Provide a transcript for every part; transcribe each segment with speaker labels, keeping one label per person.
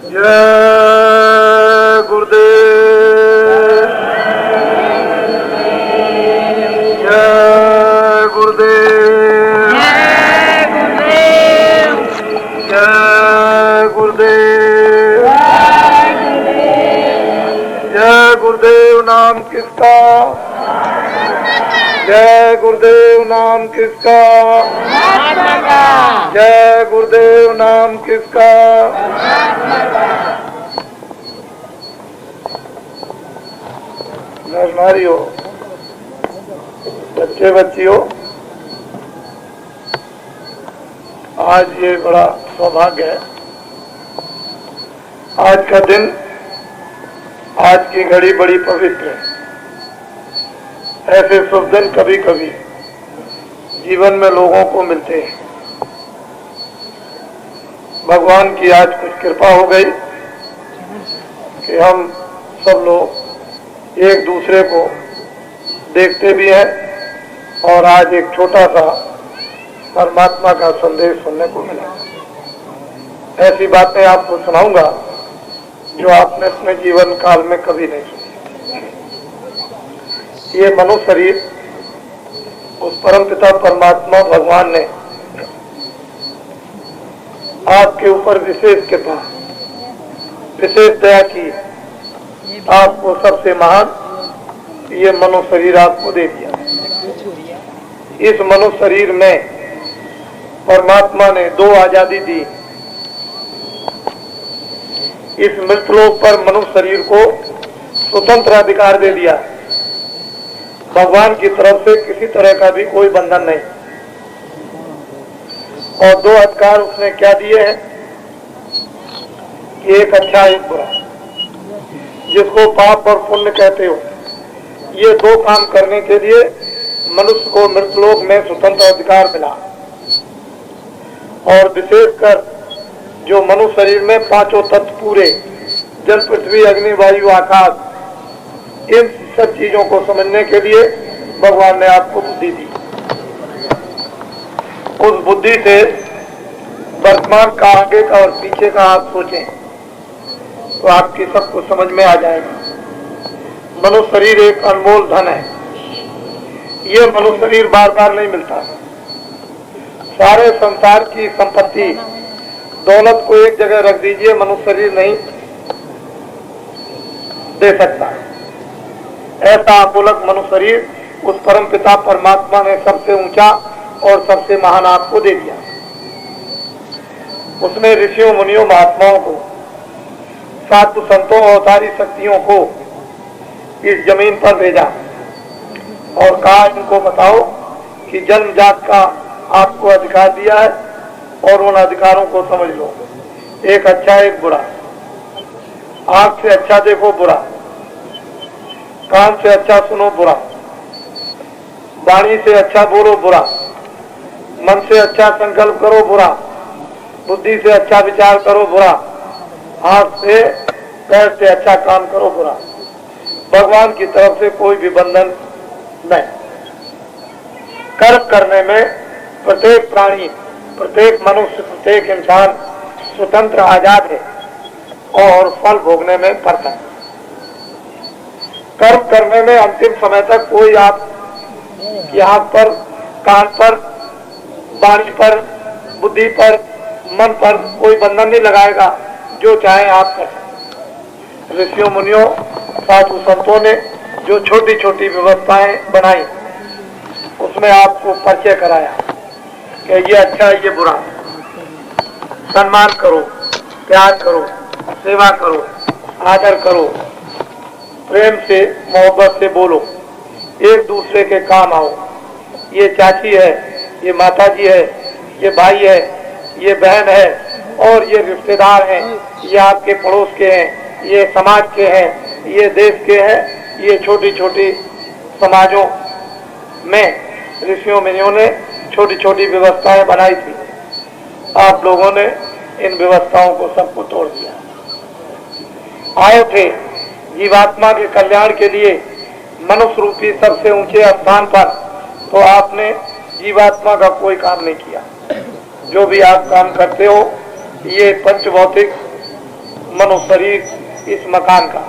Speaker 1: जय गुरुदेव, जय गुरुदेव, जय गुरुदेव, जय गुरुदेव नाम किसका, जय गुरुदेव नाम किसका, जय गुरुदेव नाम किसका। नारियो, बच्चे बच्चियों, आज ये बड़ा सौभाग्य है। आज का दिन, आज की घड़ी बड़ी पवित्र है। ऐसे शुभ दिन कभी कभी जीवन में लोगों को मिलते हैं। भगवान की आज कुछ कृपा हो गई कि हम सब लोग एक दूसरे को देखते भी हैं और आज एक छोटा सा परमात्मा का संदेश सुनने को मिला। ऐसी बातें आपको सुनाऊंगा जो आपने अपने जीवन काल में कभी नहीं सुनी। ये मनुष्य शरीर उस परमपिता परमात्मा भगवान ने आपके ऊपर विशेष कृपा, विशेष दया की, आपको सबसे महान ये मनुष्य शरीर आपको दे दिया। इस मनुष्य शरीर में परमात्मा ने दो आजादी दी। इस मृतलोक पर मनुष्य शरीर को स्वतंत्र अधिकार दे दिया। भगवान की तरफ से किसी तरह का भी कोई बंधन नहीं। और दो अधिकार उसने क्या दिए हैं कि एक अच्छा एक बुरा, जिसको पाप और पुण्य कहते हो। ये दो काम करने के लिए मनुष्य को मृतलोक में स्वतंत्र अधिकार मिला। और विशेषकर जो मनुष्य शरीर में पांचों तत्व पूरे, जल पृथ्वी अग्नि वायु आकाश, इन सब चीजों को समझने के लिए भगवान ने आपको बुद्धि दी। उस बुद्धि से वर्तमान का, आगे का और पीछे का आप सोचें तो आपकी सबको समझ में आ जाएगा। मनुष्य शरीर एक अनमोल धन है। ये मनुष्य शरीर बार बार नहीं मिलता। सारे संसार की संपत्ति, दौलत को एक जगह रख दीजिए, मनुष्य शरीर नहीं दे सकता। ऐसा अमूलक मनुष्य शरीर उस परम पिता परमात्मा ने सबसे ऊंचा और सबसे महान आपको दे दिया। उसने ऋषियों मुनियों महात्माओं को, साधु संतों और अवतारी शक्तियों को इस जमीन पर भेजा और कहा, इनको बताओ कि जन्मजात का आपको अधिकार दिया है और उन अधिकारों को समझ लो। एक अच्छा एक बुरा, आंख से अच्छा देखो बुरा, कान से अच्छा सुनो बुरा, वाणी से अच्छा बोलो बुरा, मन से अच्छा संकल्प करो बुरा, बुद्धि से अच्छा विचार करो बुरा, हाथ से पैर से अच्छा काम करो बुरा। भगवान की तरफ से कोई भी बंधन नहीं। कर्म करने में प्रत्येक प्राणी, प्रत्येक मनुष्य, प्रत्येक इंसान स्वतंत्र आजाद है और फल भोगने में करता है। कर्म करने में अंतिम समय तक कोई आप यहाँ पर, कान पर, वाणी पर, बुद्धि पर, मन पर कोई बंधन नहीं लगाएगा। जो चाहे आप कर सकते। ऋषियों मुनियों साधु संतों ने जो छोटी छोटी व्यवस्थाएं बनाई, उसमें आपको परिचय कराया कि ये अच्छा ये बुरा, सम्मान करो, प्यार करो, सेवा करो, आदर करो, प्रेम से मोहब्बत से बोलो, एक दूसरे के काम आओ। ये चाची है, ये माता जी है, ये भाई है, ये बहन है और ये रिश्तेदार हैं, ये आपके पड़ोस के हैं, ये समाज के हैं, ये देश के हैं। ये छोटी छोटी समाजों में ऋषियों मुनियों ने छोटी छोटी व्यवस्थाएं बनाई थी। आप लोगों ने इन व्यवस्थाओं को सबको तोड़ दिया। आए थे जीवात्मा के कल्याण के लिए मनुष्य रूपी सबसे ऊंचे स्थान पर, तो आपने जीवात्मा का कोई काम नहीं किया। जो भी आप काम करते हो ये पंच भौतिक मनो शरीर इस मकान का,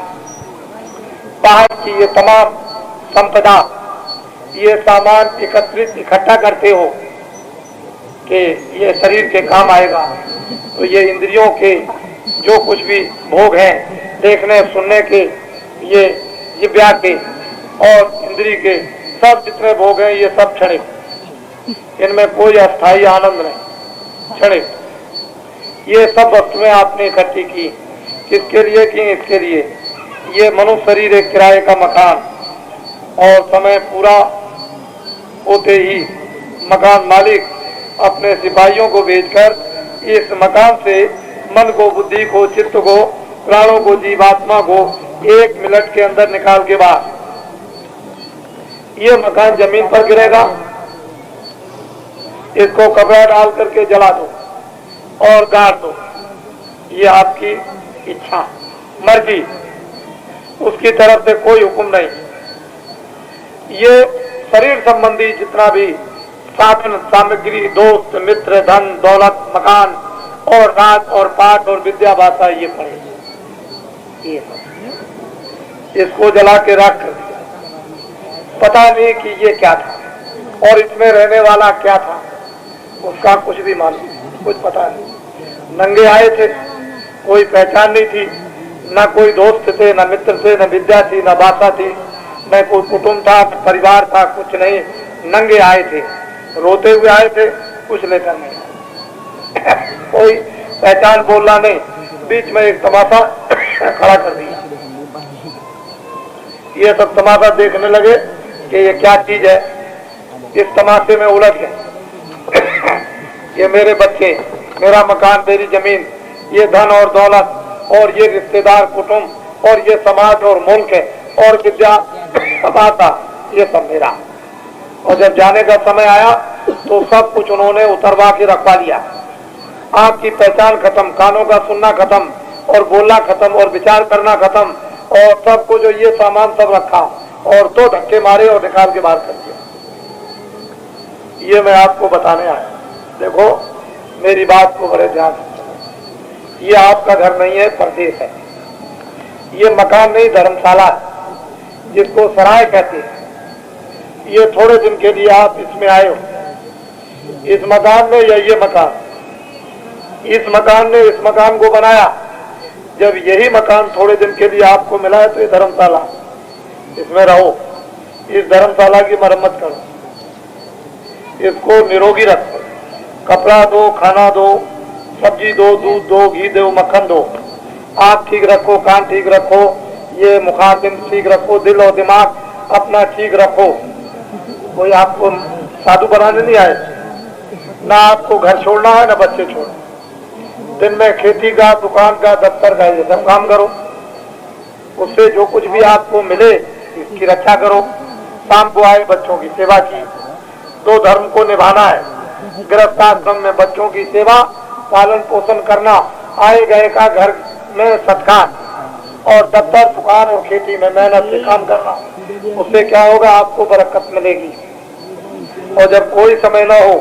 Speaker 1: बाहर की ये तमाम संपदा, ये सामान एकत्रित इकट्ठा करते हो कि ये शरीर के काम आएगा, तो ये इंद्रियों के जो कुछ भी भोग हैं, देखने सुनने के, ये जिह्वा के और इंद्रिय के सब जितने भोग हैं, ये सब क्षणिक, इनमें कोई अस्थायी आनंद नहीं, क्षणिक। ये सब वस्तुएं आपने इकट्ठी की, किसके लिए की? इसके लिए ये मनुष्य शरीर एक किराए का मकान, और समय पूरा होते ही मकान मालिक अपने सिपाहियों को भेजकर इस मकान से मन को, बुद्धि को, चित्त को, प्राणों को, जीवात्मा को 1 मिनट के अंदर निकाल के बाद ये मकान जमीन पर गिरेगा, इसको कपड़ा डाल करके जला दो और गाड़ दो, ये आपकी इच्छा, मर्जी, उसकी तरफ से कोई हुक्म नहीं। ये शरीर संबंधी जितना भी साधन सामग्री, दोस्त मित्र, धन दौलत, मकान और राज और पाठ और विद्या भाषा, ये पड़े, ये इसको जला के रख, पता नहीं कि ये क्या था और इसमें रहने वाला क्या था, उसका कुछ भी मालूम, कुछ पता नहीं। नंगे आए थे, कोई पहचान नहीं थी, न कोई दोस्त थे, न मित्र थे, न विद्या थी, न भाषा थी, न कोई कुटुंब था, परिवार था, कुछ नहीं, नंगे आए थे, रोते हुए आए थे, कुछ लेकर नहीं, कोई पहचान बोलना नहीं, बीच में एक तमाशा खड़ा कर दिया। ये सब तमाशा देखने लगे कि ये क्या चीज है, इस तमाशे में उलझ गए। ये मेरे बच्चे, मेरा मकान, मेरी जमीन, ये धन और दौलत और ये रिश्तेदार, कुटुंब और ये समाज और मुल्क है और विद्या भाषा, ये सब मेरा। और जब जाने का समय आया तो सब कुछ उन्होंने उतरवा के रखवा लिया। आँख की पहचान खत्म, कानों का सुनना खत्म और बोलना खत्म और विचार करना खत्म, और सबको जो ये सामान सब रखा और तो धक्के मारे और निकाल के बाहर कर दिया। ये मैं आपको बताने आया। देखो मेरी बात को बड़े ध्यान से, ये आपका घर नहीं है, परदेश है। ये मकान नहीं, धर्मशाला है, जिसको सराय कहते हैं। ये थोड़े दिन के लिए आप इसमें आए हो, इस मकान में, या ये मकान, इस मकान ने इस मकान को बनाया। जब यही मकान थोड़े दिन के लिए आपको मिला है तो ये धर्मशाला, इसमें रहो, इस धर्मशाला की मरम्मत करो, इसको निरोगी रखो, कपड़ा दो, खाना दो, सब्जी दो, दूध दो, घी दो, मक्खन दो, आँख ठीक रखो, कान ठीक रखो, ये मुखारबिंद ठीक रखो, दिल और दिमाग अपना ठीक रखो। कोई आपको साधु बनाने नहीं आए, ना आपको घर छोड़ना है, ना बच्चे छोड़ना। दिन में खेती का, दुकान का, दफ्तर का, ये सब काम करो, उससे जो कुछ भी आपको मिले इसकी रक्षा करो। शाम को आए, बच्चों की सेवा की। 2 धर्म को निभाना है, गृहस्थाश्रम में बच्चों की सेवा, पालन पोषण करना, आए गए का घर में सत्कार, और दफ्तर, दुकान और खेती में मेहनत से काम करना। उससे क्या होगा, आपको बरकत मिलेगी। और जब कोई समय न हो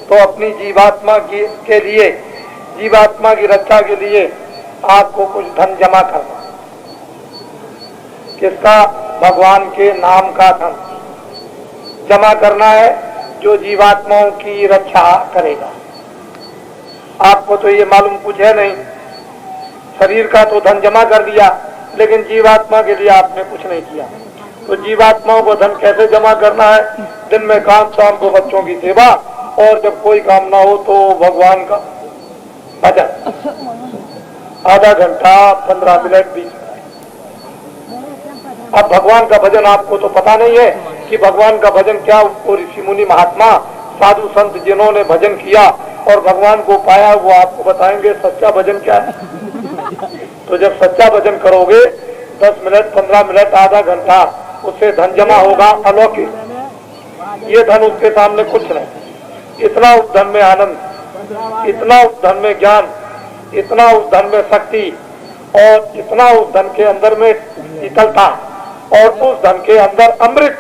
Speaker 1: तो अपनी जीवात्मा के लिए, जीवात्मा की रक्षा के लिए आपको कुछ धन जमा करना। किसका? भगवान के नाम का धन जमा करना है, जो जीवात्माओं की रक्षा करेगा। आपको तो ये मालूम कुछ है नहीं, शरीर का तो धन जमा कर दिया, लेकिन जीवात्मा के लिए आपने कुछ नहीं किया। तो जीवात्माओं को धन कैसे जमा करना है? दिन में काम, शाम को बच्चों की सेवा, और जब कोई काम ना हो तो भगवान का भजन, आधा घंटा, 15 मिनट, 20 मिनट। अब भगवान का भजन आपको तो पता नहीं है कि भगवान का भजन क्या। वो ऋषि मुनि महात्मा साधु संत जिन्होंने भजन किया और भगवान को पाया, वो आपको बताएंगे सच्चा भजन क्या है। तो जब सच्चा भजन करोगे 10 मिनट, 15 मिनट, आधा घंटा, उससे धन जमा होगा अलौकिक। ये धन उसके सामने कुछ नहीं। इतना उस धन में आनंद, इतना उस धन में ज्ञान, इतना उस धन में शक्ति, और इतना उस धन के अंदर में शीतलता, और उस धन के अंदर अमृत